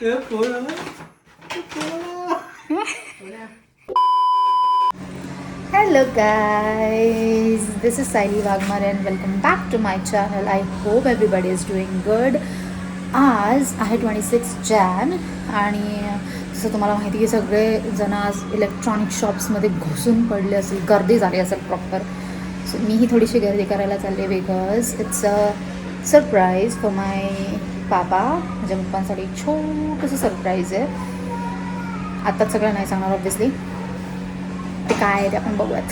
Hello guys, this is Saili Wagmar and welcome back to my channel. I hope everybody is doing good. आज आहे 26 Jan आणि जसं तुम्हाला माहिती आहे सगळे जण आज इलेक्ट्रॉनिक शॉप्समध्ये घुसून पडले असेल, गर्दी झाली असेल प्रॉपर. सो मीही थोडीशी गर्दी करायला चालले because it's a surprise for my papa. माझ्या पप्पांसाठी छोटंसं सरप्राईज आहे. आत्ताच सगळं नाही सांगणार ऑब्व्हियसली. ते काय आहे ते आपण बघूयात.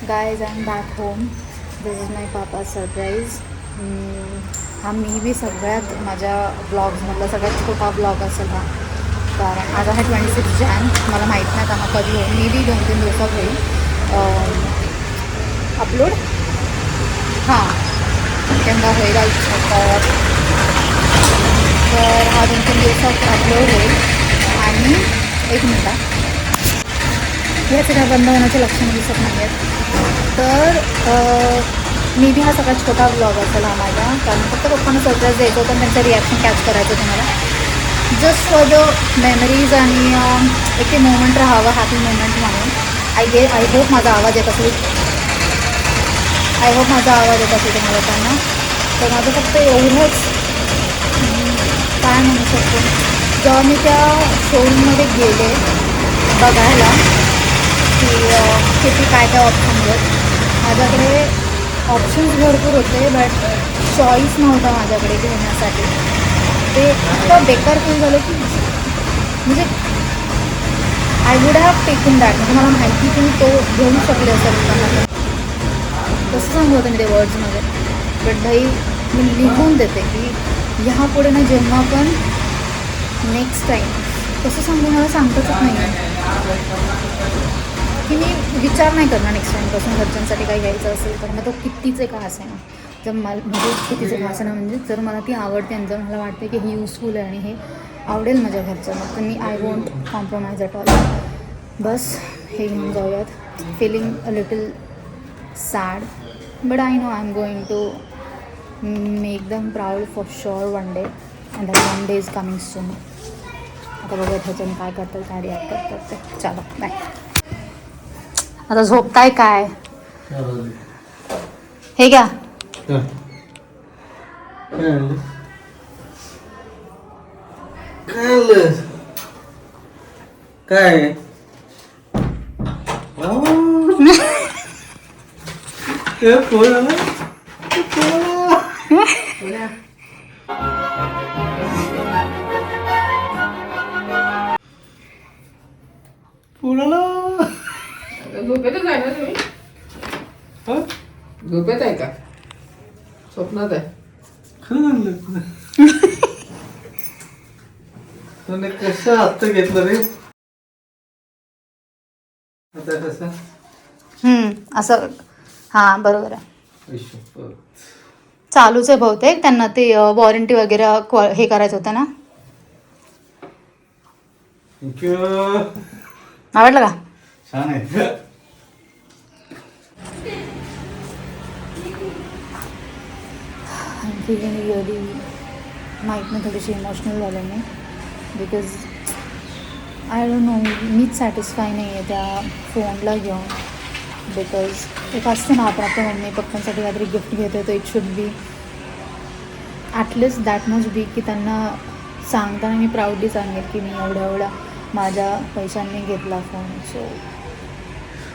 Guys, I'm back home. This is my papa's surprise. हा मी बी सगळ्यात माझ्या ब्लॉग्समधला सगळ्यात छोटा ब्लॉग असेल हा. कारण आज आहे 26 जॅन. मला माहीत नाही का हा कधी होईल. मी बी 2-3 दिवसात होईल अपलोड. हां, केव्हा होईल तर हा 2-3 दिवसात अपलोड होईल. आणि 1 मिनिट, हे सगळ्या बंद होण्याचे लक्षणं दिसत नाही आहेत. तर मी बी हा सगळ्यात छोटा ब्लॉग असेल हा माझा. कारण फक्त पप्पांना सरप्राईज द्यायचं होतं, त्यांचं रिॲक्शन कॅच करायचं तुम्हाला. जस्ट फॉर द मेमरीज आणि एक ते मोमेंट राहावं, हॅपी मोमेंट म्हणून. आय होप माझा आवाज येत असेल. तुम्हाला त्यांना. तर माझं फक्त एवढंच काय म्हणू शकतो, जेव्हा मी त्या शोरूममध्ये गेले बघायला की किती काय ऑप्शन्स आहेत. माझ्याकडे ऑप्शन्स भरपूर होते बट चॉईस नव्हता माझ्याकडे घेण्यासाठी. ते इतकं बेकार फील झालं की म्हणजे I would have taken that. म्हणजे मला माहिती की मी तो घेऊ शकले असेल. कसं सांगू होतं मी ते वर्ड्समध्ये. बट भाई मी लिहून देते की ह्यापुढे ना जेव्हा पण नेक्स्ट टाईम कसं सांगू मला सांगतच नाही आहे की मी विचार नाही करणार नेक्स्ट टाईमपासून घरच्यांसाठी काही घ्यायचं असेल तर. मग तो कितीचे का असे ना, जर मला म्हणजे कितीचे का असे ना, म्हणजे जर मला ती आवडते आणि जर मला वाटते की ही यूजफुल आहे आणि हे आवडेल माझ्या घरच्यांना तर मी I won't compromise at all. बस हे घेऊन जाऊयात. Feeling a little sad but I know I am going to make them proud for sure one day. And that one day is coming soon. आता बघूयात ह्याच्याने काय करतात, काय रिॲक्ट करतात ते. चलो बाय. आता झोपताय काय? हे घ्या. काय झोपेतच आहे ना तुम्ही? झोपेत आहे का? स्वप्नात आहे? कसं आत्ता घेतलं रे आता कसं असं. हां बरोबर आहे. चालूच आहे बहुतेक. त्यांना ते वॉरंटी वगैरे हे करायचं होतं ना. थँक्यू. आवडलं का? छान आहे. रिअली माहीत नाही, थोडीशी इमोशनल झाले me because I don't know, मीच सॅटिस्फाय नाही आहे त्या फोनला घेऊन. बिकॉज एक असतं ना आपण आपल्या मम्मी पप्पांसाठी काहीतरी गिफ्ट घेतो तर it should be at least that must be की त्यांना सांगताना मी प्राऊडली सांगेल की मी एवढ्या माझ्या पैशांनी घेतला फोन. सो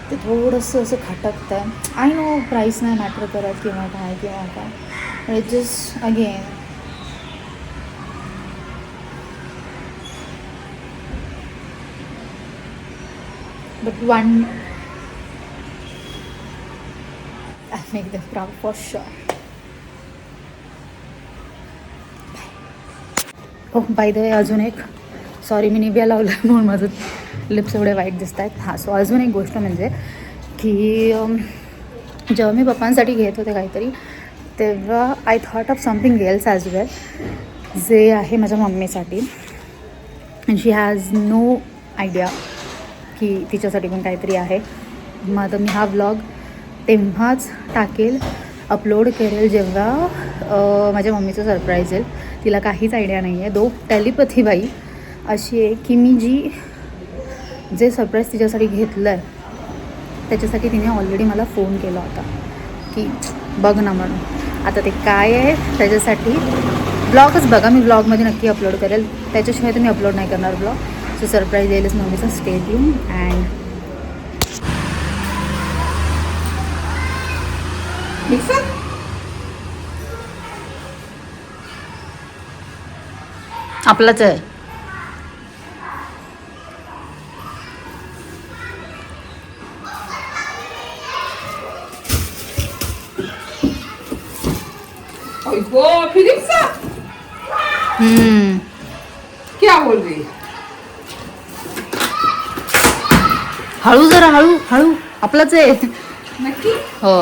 ते थोडंसं असं खटकतं आहे. आय नो प्राईस नाही मॅटर करत किंवा काय it just again but one I make them proud for sure. Oh by the way अजून एक सॉरी मी निव्या लावलं म्हणून माझं लिप्स एवढे वाईट दिसत आहेत. हां सो अजून एक गोष्ट म्हणजे की जेव्हा मी पप्पांसाठी घेत होते काहीतरी तेव्हा I thought of something else as well जे आहे माझ्या मम्मीसाठी. And she has no idea की तिच्यासाठी पण काहीतरी आहे. मग आता मी हा व्लॉग तेव्हाच टाकेल अपलोड करेल जेव्हा माझ्या मम्मीचं सरप्राईज येईल. तिला काहीच आयडिया नाही आहे. दो टेलिपॅथी बाई अशी आहे की मी जे सरप्राईज तिच्यासाठी घेतलं आहे त्याच्यासाठी तिने ऑलरेडी मला फोन केला होता की बघ ना म्हणून. आता ते काय आहे त्याच्यासाठी ब्लॉगच बघा. मी ब्लॉगमध्ये नक्की अपलोड करेल. त्याच्याशिवाय तर मी अपलोड नाही करणार ब्लॉग. सो सरप्राईज येईलच मम्मीचा. Stay tune. अँड मिक्सर आपलंच आहे. फिलिप्स क्या बोल रही? हळू जरा हळू आपलंच आहे. नक्की हो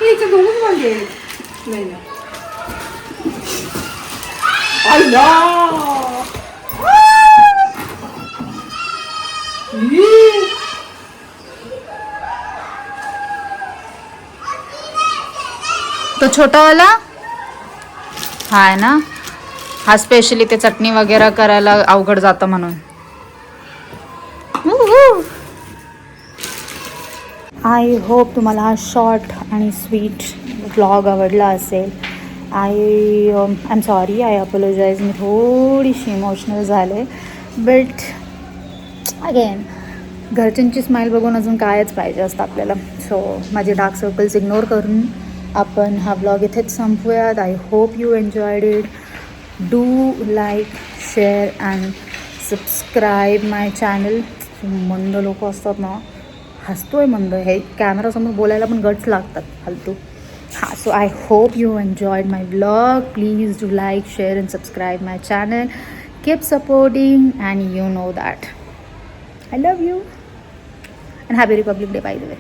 याच्यात दोनच वांगे आहेत. नाही ना अय्या तो छोटावाला हा आहे ना. हा स्पेशली ते चटणी वगैरे करायला अवघड जातं म्हणून. आय होप तुम्हाला हा शॉर्ट आणि स्वीट व्लॉग आवडला असेल. I am sorry. I apologise. मी थोडीशी इमोशनल झाले. बट अगेन घरच्यांची स्माईल बघून अजून कायच पाहिजे असतं आपल्याला. सो माझे डार्क सर्कल्स इग्नोर करून आपण हा ब्लॉग इथेच संपवूयात. I hope you enjoyed it. Do like share and subscribe my channel. मंद लोक असतात ना. हसतोय मंद. हे कॅमेरासमोर बोलायला पण गट्स लागतात फालतू. हां so I hope you enjoyed my blog. Please do like share and subscribe my channel. Keep supporting and you know that I love you and happy Republic Day by the way.